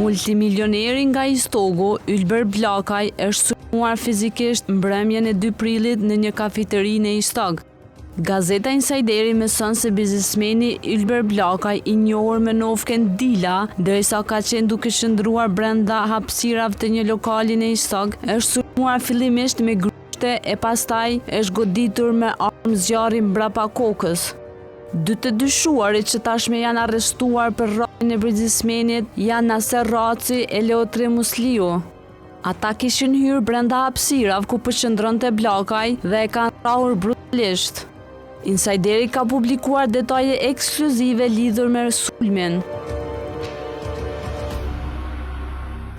Multimilioneri nga Istogu, Ylber Bllakaj, është sulmuar fizikisht mbrëmjen e 2 prillit në një kafeteri në Istog. Gazeta Insideri mëson se biznesmeni Ylber Bllakaj, i njohur me nofken Dila, derisa ka qenë duke qëndruar brenda hapësirave të një lokali në Istog, është sulmuar fillimisht me grushte e pastaj është goditur me armë zjarri mbrapa kokës. 2 të dyshuarit që tashme janë arrestuar për rrahjen e biznesmenit janë Naser Raci e Leotri Musliu. Ata kishin hyrë brenda hapësirave ku përqendronte Bllakaj dhe e kanë rrahur brutalisht. Insideri ka publikuar detaje ekskluzive lidhur me sulmin.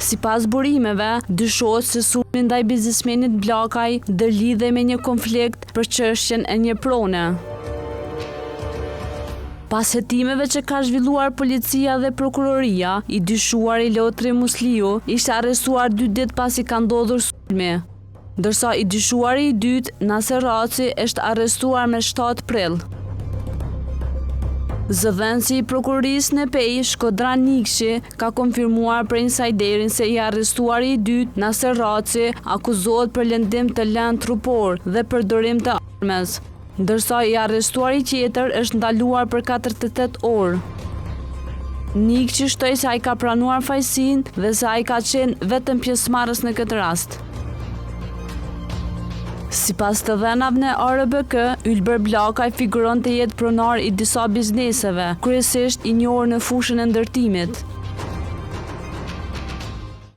Sipas burimeve, dyshohet se sulmi ndaj biznesmenit Bllakaj ndërlidhej me një konflikt për çështjen e një prone. Pas hetimeve që ka zhvilluar policia dhe prokuroria, i dyshuari Leotri Musliu ishte arrestuar 2 ditë pasi ka ndodhur sulmi, ndërsa i dyshuari i dytë, Naser Raci, është arrestuar me 7 prill. Zëdhënësi i prokurorisë në Pej, Shkodran Nikshi, ka konfirmuar për Insiderin se i arrestuari i dytë, Naser Raci, akuzohet për lëndim të lëndë trupor dhe përdorim të armës, ndërsa i arrestuari tjetër është ndaluar për 48 orë. Nikshi shtoi se ai ka pranuar fajësinë dhe se ai ka qenë vetëm pjesëmarrës në këtë rast. Sipas të dhënave në ARBK, Ylber Bllakaj figuron të jetë pronar i disa bizneseve, kryesisht i njohur në fushën e ndërtimit.